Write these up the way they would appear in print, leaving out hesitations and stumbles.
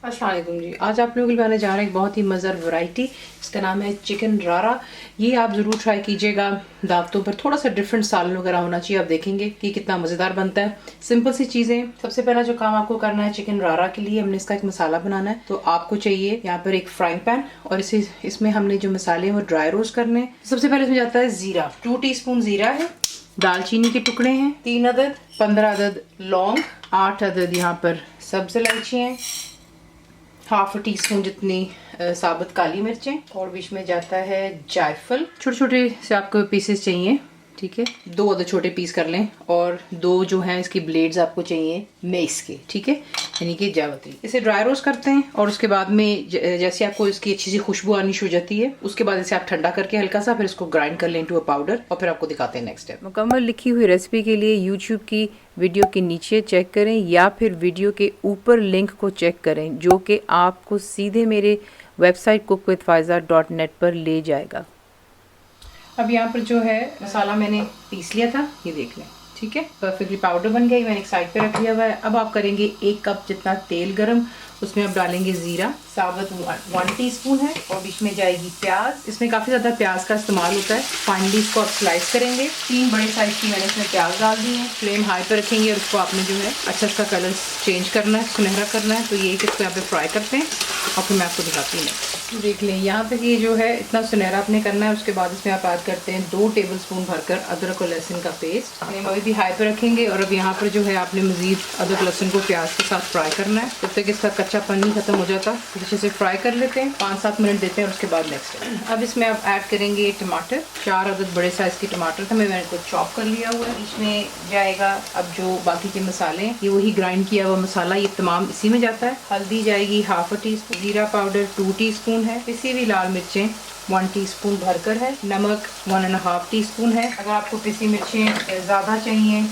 अस्सलाम वालेकुम जी। आज आप लोगों के लिए बनाने जा रहे हैं एक बहुत ही मज़ेदार वैरायटी। इसका नाम है चिकन रारा। ये आप ज़रूर ट्राई कीजिएगा। दावतों पर थोड़ा सा डिफरेंट सालन वगैरह होना चाहिए। आप देखेंगे कि कितना मज़ेदार बनता है। सिंपल सी चीज़ें। सबसे पहला जो काम आपको करना है चिकन रारा के लिए, हमने इसका एक मसाला बनाना है। तो आपको चाहिए यहाँ पर एक फ्राइंग पैन और इसमें हमने जो मसाले हैं वो ड्राई रोस्ट करने हैं। सबसे पहले इसमें जाता है ज़ीरा। 2 टीस्पून ज़ीरा है। दालचीनी के टुकड़े हैं 3 अदद, 15 अदद लौंग, 8 अदद यहाँ पर सब्ज इलायची हैं, हाफ टी स्पून जितनी साबुत काली मिर्चें, और बीच में जाता है जायफल। छोटे छोटे से आपको पीसेस चाहिए, ठीक है। 2 अदद छोटे पीस कर लें, और 2 जो हैं इसकी ब्लेड्स आपको चाहिए मेस के, ठीक है, यानी कि जावित्री। इसे ड्राई रोस्ट करते हैं और उसके बाद में जैसे आपको इसकी अच्छी सी खुशबू आनी शुरू हो जाती है, उसके बाद इसे आप ठंडा करके हल्का सा फिर इसको ग्राइंड कर लें टू अ पाउडर, और फिर आपको दिखाते हैं नेक्स्ट स्टेप। मुकम्मल लिखी हुई रेसिपी के लिए यूट्यूब की वीडियो के नीचे चेक करें या फिर वीडियो के ऊपर लिंक को चेक करें, जो कि आपको सीधे मेरे वेबसाइट cookWithFaiza.net पर ले जाएगा। अब यहाँ पर जो है मसाला मैंने पीस लिया था, ये देख लें, ठीक है, परफेक्टली पाउडर बन गया। मैंने एक साइड पे रख लिया हुआ है। अब आप करेंगे 1 कप जितना तेल गरम, उसमें आप डालेंगे जीरा साबुत 1 टीस्पून है, और बीच में जाएगी प्याज। इसमें काफ़ी ज़्यादा प्याज का इस्तेमाल होता है। फाइनली इसको आप स्लाइस करेंगे। 3 बड़े साइज की मैंने इसमें प्याज डाल दी है। फ्लेम हाई पे रखेंगे और उसको आपने जो है अच्छा इसका कलर चेंज करना है, सुनहरा करना है। तो ये कि इसको यहाँ पे फ्राई करते हैं और फिर मैं आपको दिखाती हूँ। देख लें यहाँ तक ये जो है इतना सुनहरा आपने करना है। उसके बाद इसमें आप ऐड करते हैं 2 टेबलस्पून भरकर अदरक और लहसुन का पेस्ट। फ्लेम अभी भी हाई पे रखेंगे, और अब यहाँ पर जो है आपने मजीद अदरक लहसुन को प्याज के साथ फ्राई करना है तब तक इसका कच्चापन नहीं खत्म हो जाता। अच्छे से फ्राई कर लेते हैं, 5-7 मिनट देते हैं, और उसके बाद नेक्स्ट। अब इसमें आप ऐड करेंगे टमाटर। 4 अदद बड़े साइज के टमाटर थे, मैंने इनको चॉप कर लिया हुआ है। इसमें जाएगा अब जो बाकी के मसाले हैं, ये वही ग्राइंड किया हुआ मसाला, ये तमाम इसी में जाता है। हल्दी जाएगी हाफ टीस्पून, जीरा पाउडर 2 टीस्पून है, पिसी हुई लाल मिर्चें 1 टीस्पून भरकर है, नमक 1.5 टीस्पून है। अगर आपको पिसी मिर्चें ज़्यादा चाहिए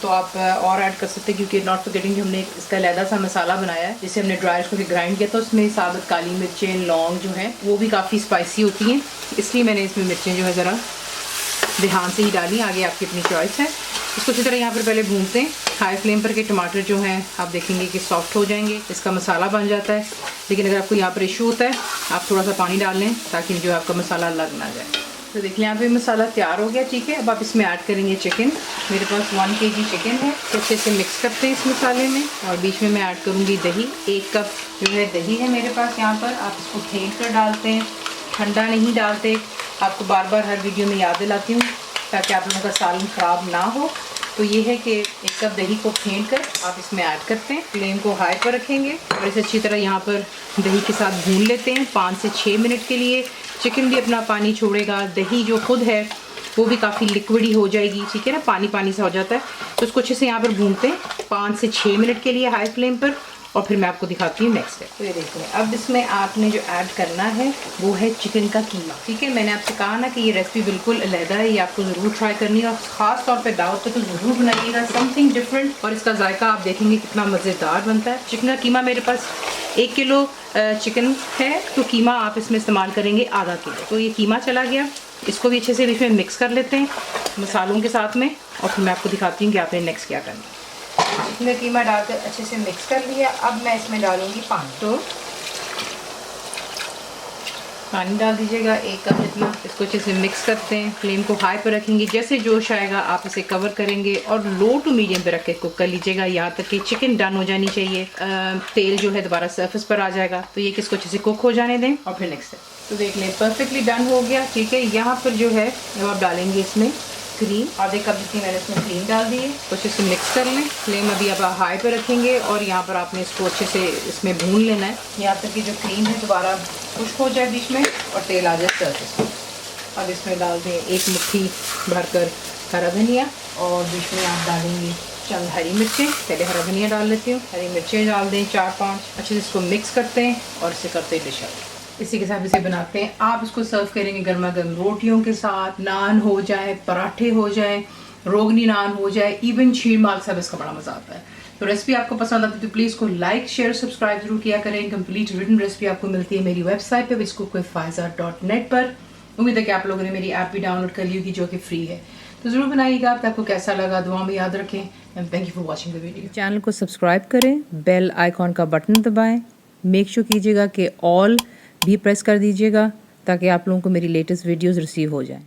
तो आप और ऐड कर सकते हैं, क्योंकि नॉट फॉरगेटिंग हमने इसका अलहदा सा मसाला बनाया है जिसे हमने ड्राई करके ग्राइंड किया। तो उसमें साबुत काली मिर्चें, लौंग जो है वो भी काफ़ी स्पाइसी होती हैं, इसलिए मैंने इसमें मिर्चें जो है ज़रा ध्यान से ही डाली। आगे आपकी अपनी चॉइस है। इसको अच्छी तरह यहाँ पर पहले भूनते हैं हाई फ्लेम पर के टमाटर जो हैं आप देखेंगे कि सॉफ्ट हो जाएंगे, इसका मसाला बन जाता है। लेकिन अगर आपको यहाँ पर इशू होता है आप थोड़ा सा पानी डाल लें ताकि जो आपका मसाला लग ना जाए। तो देखिए यहाँ पे मसाला तैयार हो गया, ठीक है। अब आप इसमें ऐड करेंगे चिकन। मेरे पास 1 kg चिकन है। तो अच्छे से मिक्स करते हैं इस मसाले में, और बीच में मैं ऐड करूँगी दही। 1 कप जो है दही है मेरे पास यहाँ पर। आप इसको फेंट कर डालते हैं, ठंडा नहीं डालते। आपको बार बार हर वीडियो में याद दिलाती हूँ ताकि आप लोगों का सालन ख़राब ना हो। तो ये है कि 1 कप दही को फेंट कर आप इसमें ऐड करते हैं। फ्लेम को हाई पर रखेंगे और इसे अच्छी तरह यहाँ पर दही के साथ भून लेते हैं 5 से 6 मिनट के लिए। चिकन भी अपना पानी छोड़ेगा, दही जो खुद है वो भी काफ़ी लिक्विडी हो जाएगी, ठीक है ना, पानी पानी सा हो जाता है। तो इसको अच्छे से यहाँ पर भूनते हैं 5 से 6 मिनट के लिए हाई फ्लेम पर, और फिर मैं आपको दिखाती हूँ नेक्स्ट स्टेप। तो ये देखिए अब इसमें आपने जो ऐड करना है वो है चिकन का कीमा, ठीक है। मैंने आपसे कहा ना कि ये रेसिपी बिल्कुल अलहदा है, ये आपको ज़रूर ट्राई करनी है, और ख़ास तौर पे दावत पे तो ज़रूर बनाइएगा, समथिंग डिफरेंट, और इसका जायका आप देखेंगे कितना मज़ेदार बनता है। चिकन का कीमा मेरे पास 1 किलो चिकन है, तो कीमा आप इसमें इस्तेमाल करेंगे आधा किलो। तो ये कीमा चला गया, इसको भी अच्छे से बीच में मिक्स कर लेते हैं मसालों के साथ में, और फिर मैं आपको दिखाती हूँ कि आपने नेक्स्ट क्या करना है। चिकन कीमा डालकर अच्छे से मिक्स कर लिया। अब मैं इसमें डालूंगी पानी। तो पानी डाल दीजिएगा 1 कप जितना। इसको अच्छे से मिक्स करते हैं, फ्लेम को हाई पर रखेंगे। जैसे जोश आएगा आप इसे कवर करेंगे और लो टू मीडियम पे रख के कुक कर लीजिएगा, यहाँ तक कि चिकन डन हो जानी चाहिए। तेल जो है दोबारा सरफेस पर आ जाएगा। तो ये किसको अच्छे से कुक हो जाने दें, और फिर नेक्स्ट है। तो देख लें परफेक्टली डन हो गया, ठीक है। यहाँ पर जो है अब आप डालेंगे इसमें क्रीम। आधे कप जितनी मैंने इसमें क्रीम डाल दी है। तो अच्छे से मिक्स कर लें। फ्लेम अभी आप हाई पे रखेंगे, और यहाँ पर आपने इसको अच्छे से इसमें भून लेना है, यहाँ तक कि जो क्रीम है दोबारा खुश्क हो जाए बीच में और तेल आ जाए सरफेस पर। अब इसमें डाल दें 1 मुट्ठी भरकर हरा धनिया, और बीच में आप डालेंगे चंद हरी मिर्चें। पहले हरा धनिया डाल लेती हूँ, हरी मिर्चें डाल दें 4-5। अच्छे से इसको मिक्स करते हैं और इसे करते हैं डिश आउट। इसी के साथ इसे बनाते हैं। आप इसको सर्व करेंगे गर्मा गर्म रोटियों के साथ, नान हो जाए, पराठे हो जाए, रोगनी नान हो जाए, इवन शीर माल सब इसका बड़ा मजा आता है। तो रेसिपी आपको पसंद आती है तो प्लीज़ को लाइक शेयर सब्सक्राइब जरूर किया करें। कंप्लीट रिटन रेसिपी आपको मिलती है मेरी वेबसाइट पे cookWithFaiza.net पर। उम्मीद है कि आप लोगों ने मेरी ऐप भी डाउनलोड कर ली होगी जो कि फ्री है। तो ज़रूर बनाइएगा। आपको कैसा लगा दुआ में याद रखें। And thank you for watching the video. Channel को सब्सक्राइब करें, बेल आइकॉन का बटन दबाएं मेक श्योर कीजिएगा कि ऑल भी प्रेस कर दीजिएगा ताकि आप लोगों को मेरी लेटेस्ट वीडियोस रिसीव हो जाएं।